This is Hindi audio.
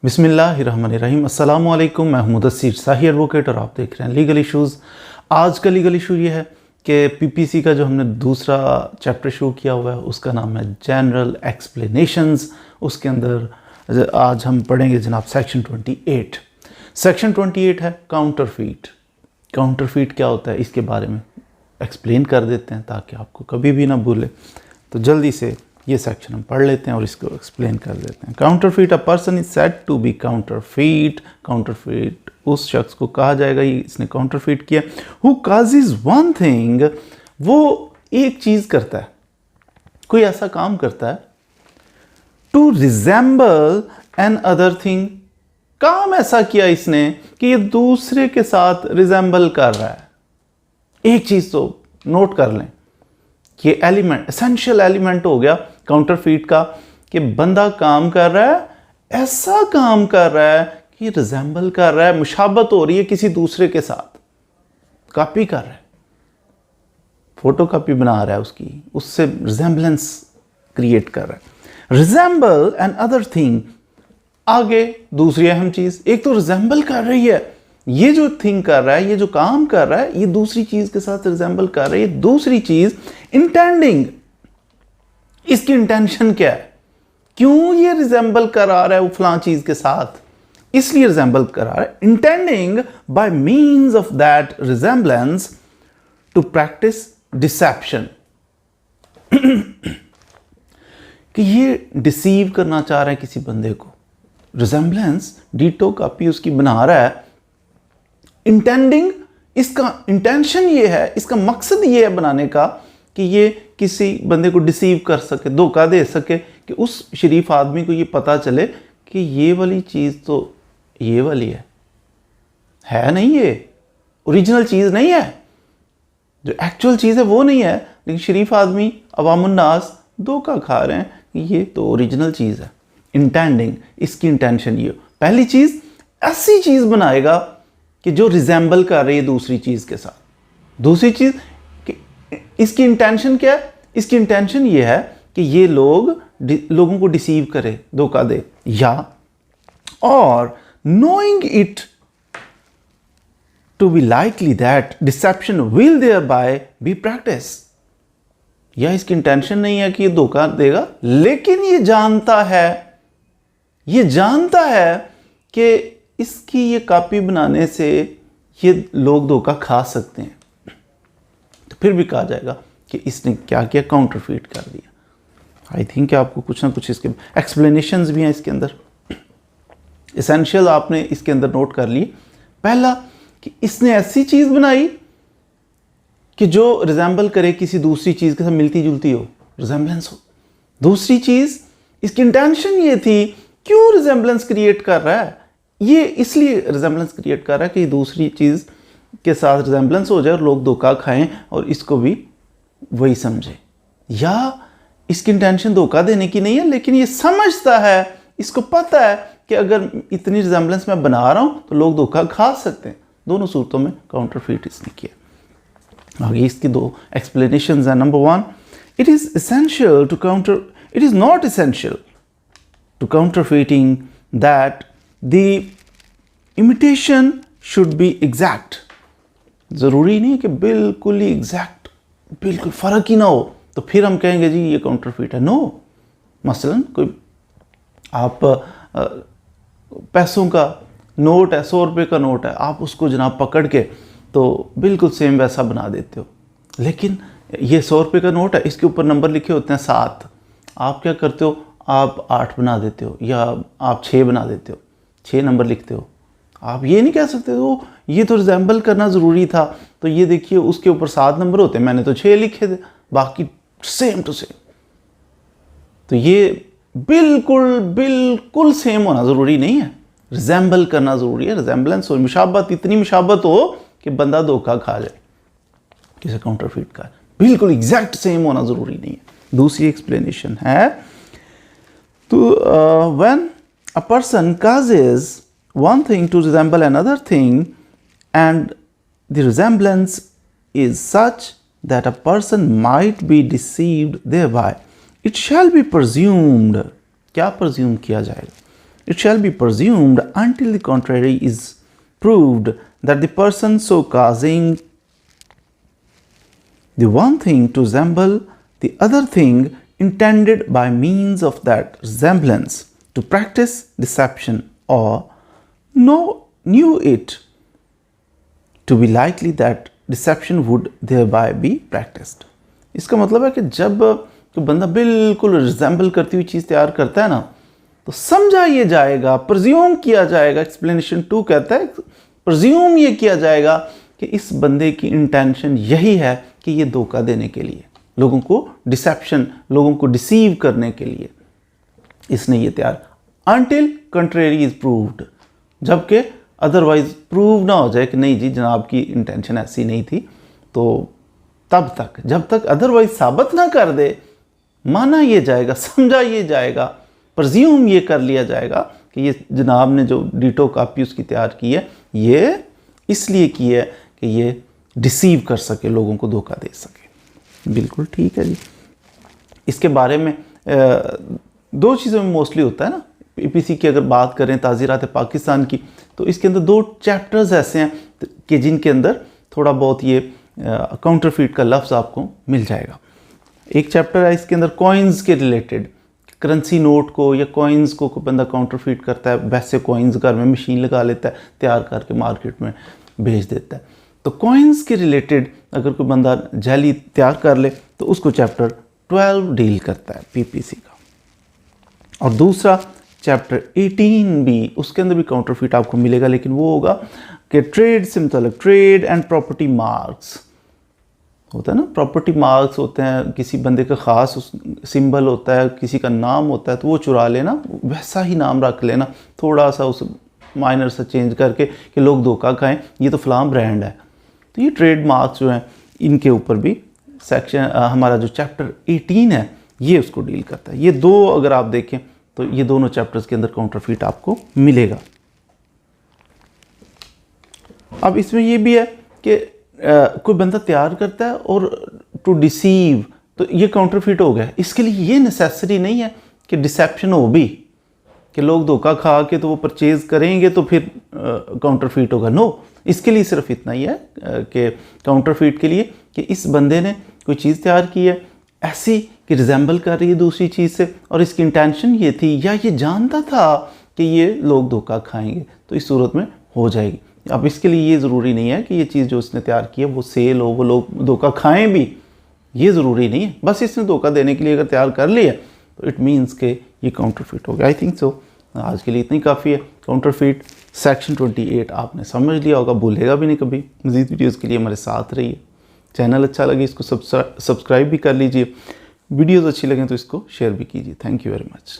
बिस्मिल्लाहिर्रहमानिर्रहीम। अस्सलामु अलैकुम। मैं मुदस्सिर शाही एडवोकेट और आप देख रहे हैं लीगल इश्यूज़। आज का लीगल इशू ये है कि पीपीसी का जो हमने दूसरा चैप्टर शुरू किया हुआ है उसका नाम है जनरल एक्सप्लेनेशंस। उसके अंदर आज हम पढ़ेंगे जनाब सेक्शन 28। सेक्शन 28 है काउंटरफीट। काउंटरफीट क्या होता है इसके बारे में एक्सप्लेन कर देते हैं ताकि आपको कभी भी ना भूले। तो जल्दी से ये सेक्शन हम पढ़ लेते हैं और इसको एक्सप्लेन कर देते हैं। Counterfeit, a person is said to be counterfeit. Counterfeit उस शख्स को कहा जाएगा इसने काउंटरफीट किया। हु काजेज वन थिंग, वो एक चीज करता है, कोई ऐसा काम करता है, to resemble another thing. काम ऐसा किया इसने कि ये दूसरे के साथ रिजेंबल कर रहा है। एक चीज तो नोट कर लें, ये एलिमेंट एसेंशियल एलिमेंट हो गया काउंटरफीट का कि बंदा काम कर रहा है, ऐसा काम कर रहा है कि रिजेंबल कर रहा है, मुशाबत हो रही है किसी दूसरे के साथ, कॉपी कर रहा है, फोटो कॉपी बना रहा है उसकी, उससे रिजेंबलेंस क्रिएट कर रहा है। रिजेंबल एन अदर थिंग, आगे दूसरी अहम चीज, एक तो रिजेंबल कर रही है, ये जो थिंग कर रहा है, ये जो काम कर रहा है, ये दूसरी चीज के साथ रिजेंबल कर रहा है। ये दूसरी चीज इंटेंडिंग, इसकी इंटेंशन क्या है, क्यों ये रिजेंबल करा रहा है वो फलां चीज के साथ, इसलिए रिजेंबल करा रहा है। Intending by means of that resemblance to practise deception, कि ये डिसीव करना चाह रहा है किसी बंदे को, रिजेंबलेंस डीटो कॉपी उसकी बना रहा है। इंटेंडिंग, इसका इंटेंशन ये है, इसका मकसद ये है बनाने का कि ये किसी बंदे को डिसीव कर सके, धोखा दे सके, कि उस शरीफ आदमी को ये पता चले कि ये वाली चीज़ तो ये वाली है नहीं, ये ओरिजिनल चीज़ नहीं है, जो एक्चुअल चीज़ है वो नहीं है, लेकिन शरीफ आदमी अवामुन्नास धोखा खा रहे हैं कि ये तो ओरिजिनल चीज़ है। इंटेंडिंग, इसकी इंटेंशन ये, पहली चीज़ ऐसी चीज़ बनाएगा कि जो रिजेंबल कर रही है दूसरी चीज़ के साथ। दूसरी चीज़ कि इसकी इंटेंशन क्या है, इसकी इंटेंशन ये है कि ये लोगों को डिसीव करे, धोखा दे, या और knowing it to be likely that deception will thereby be practise, या इसकी इंटेंशन नहीं है कि ये धोखा देगा, लेकिन ये जानता है कि इसकी ये कॉपी बनाने से ये लोग धोखा खा सकते हैं, तो फिर भी कहा जाएगा कि इसने क्या किया, काउंटरफीट कर दिया। आई थिंक आपको कुछ ना कुछ इसके एक्सप्लेनेशंस भी हैं इसके अंदर, एसेंशियल आपने इसके अंदर नोट कर लिए। पहला कि इसने ऐसी चीज़ बनाई कि जो रिजेंबल करे किसी दूसरी चीज़ के साथ, मिलती जुलती हो, रिजेंबलेंस हो। दूसरी चीज़, इसकी इंटेंशन ये थी, क्यों रिजेंबलेंस क्रिएट कर रहा है, ये इसलिए रिजेंबलेंस क्रिएट कर रहा है कि दूसरी चीज़ के साथ रिजेंबलेंस हो जाए और लोग धोखा खाएं और इसको भी वही समझे, या इसकी इंटेंशन धोखा देने की नहीं है, लेकिन ये समझता है, इसको पता है कि अगर इतनी रिजेंबलेंस मैं बना रहा हूं तो लोग धोखा खा सकते हैं। दोनों सूरतों में काउंटरफीट इसने किया। आगे इसकी दो एक्सप्लेनेशंस हैं। Number 1, it is essential to counter, it is not essential to counterfeiting that The imitation should be exact। ज़रूरी नहीं है कि बिल्कुल ही एग्जैक्ट, बिल्कुल फ़र्क ही ना हो तो फिर हम कहेंगे जी ये काउंटरफीट है। नो, मसलन कोई आप पैसों का नोट है, 100 रुपये का नोट है, आप उसको जनाब पकड़ के तो बिल्कुल सेम वैसा बना देते हो, लेकिन ये 100 रुपये का नोट है, इसके ऊपर नंबर लिखे होते हैं 7, आप क्या करते हो, आप 8 बना देते हो, या आप 6 बना देते हो, 6 नंबर लिखते हो। आप ये नहीं कह सकते हो ये तो रिजेंबल करना ज़रूरी था, तो ये देखिए उसके ऊपर 7 नंबर होते हैं, मैंने तो 6 लिखे थे, बाकी सेम टू सेम। तो ये बिल्कुल सेम होना ज़रूरी नहीं है, रिजेंबल करना ज़रूरी है। रिजेंबलेंस हो, मुशाबत, इतनी मुशाबत हो कि बंदा धोखा खा जाए किसी काउंटरफीट का, बिल्कुल एग्जैक्ट सेम होना ज़रूरी नहीं है। दूसरी एक्सप्लेनेशन है, तो when a person causes one thing to resemble another thing and the resemblance is such that a person might be deceived thereby, it shall be presumed, क्या presume किया जाएगा, It shall be presumed until the contrary is proved that the person so causing the one thing to resemble the other thing intended by means of that resemblance to practice deception or knew it to be likely that deception would thereby be practiced. इसका मतलब है कि जब कोई बंदा बिल्कुल रिजेंबल करती हुई चीज़ तैयार करता है ना, तो समझा ये जाएगा, प्रज्यूम किया जाएगा, एक्सप्लेनेशन 2 कहता है प्रज्यूम ये किया जाएगा कि इस बंदे की इंटेंशन यही है कि ये धोखा देने के लिए, लोगों को डिसेप्शन, लोगों को डिसीव करने के लिए इसने ये तैयार, अनटिल कंट्रेरी इज प्रूव्ड, जबकि अदरवाइज प्रूव ना हो जाए कि नहीं जी जनाब की इंटेंशन ऐसी नहीं थी, तो तब तक, जब तक अदरवाइज साबित ना कर दे, माना ये जाएगा, समझा ये जाएगा, प्रज्यूम ये कर लिया जाएगा कि ये जनाब ने जो डिटो कापी उसकी तैयार की है, ये इसलिए की है कि ये डिसीव कर सके, लोगों को धोखा दे सके। बिल्कुल ठीक है जी। इसके बारे में 2 चीज़ों में मोस्टली होता है ना, पीपीसी की अगर बात करें ताज़ीरात पाकिस्तान की, तो इसके अंदर 2 चैप्टर्स ऐसे हैं कि जिनके अंदर थोड़ा बहुत ये काउंटरफीट का लफ्ज़ आपको मिल जाएगा। एक चैप्टर है इसके अंदर कॉइन्स के रिलेटेड, करेंसी नोट को या कॉइन्स को कोई बंदा काउंटरफीट करता है, वैसे कॉइन्स घर में मशीन लगा लेता है, तैयार करके मार्केट में भेज देता है। तो कॉइन्स के रिलेटेड अगर कोई बंदा जाली तैयार कर ले तो उसको चैप्टर 12 डील करता है पीपीसी का। और दूसरा चैप्टर 18 भी, उसके अंदर भी काउंटरफीट आपको मिलेगा, लेकिन वो होगा कि ट्रेड से मतलब ट्रेड एंड प्रॉपर्टी मार्क्स होता है ना, प्रॉपर्टी मार्क्स होते हैं, किसी बंदे का ख़ास सिंबल होता है, किसी का नाम होता है, तो वो चुरा लेना, वैसा ही नाम रख लेना, थोड़ा सा उस माइनर सा चेंज करके कि लोग धोखा खाएं, ये तो फ़लाँ ब्रांड है। तो ये ट्रेड मार्क्स जो हैं इनके ऊपर भी सेक्शन हमारा जो चैप्टर 18 है ये उसको डील करता है। ये 2 अगर आप देखें तो ये दोनों चैप्टर्स के अंदर काउंटरफीट आपको मिलेगा। अब इसमें ये भी है कि कोई बंदा तैयार करता है और टू डिसीव, तो ये काउंटरफीट हो गया। इसके लिए ये नेसेसरी नहीं है कि डिसेप्शन हो भी, कि लोग धोखा खा के तो वो परचेज करेंगे तो फिर काउंटरफीट होगा। नो, इसके लिए सिर्फ इतना ही है कि काउंटरफीट के लिए कि इस बंदे ने कोई चीज़ तैयार की है ऐसी कि रिजेंबल कर रही है दूसरी चीज़ से, और इसकी इंटेंशन ये थी या ये जानता था कि ये लोग धोखा खाएंगे, तो इस सूरत में हो जाएगी। अब इसके लिए ये ज़रूरी नहीं है कि ये चीज़ जो उसने तैयार की है वो सेल हो, वो लोग धोखा खाएं भी, ये ज़रूरी नहीं है। बस इसने धोखा देने के लिए अगर तैयार कर लिया तो इट मीन्स के ये काउंटरफीट हो गया। आई थिंक सो आज के लिए इतनी काफ़ी है। काउंटरफीट सेक्शन 28 आपने समझ लिया होगा, भूलेगा भी नहीं कभी। मज़ीद वीडियोज़ के लिए हमारे साथ रहिए। चैनल अच्छा लगे इसको सब्सक्राइब भी कर लीजिए, वीडियोज़ अच्छी लगें तो इसको शेयर भी कीजिए। Thank you very much.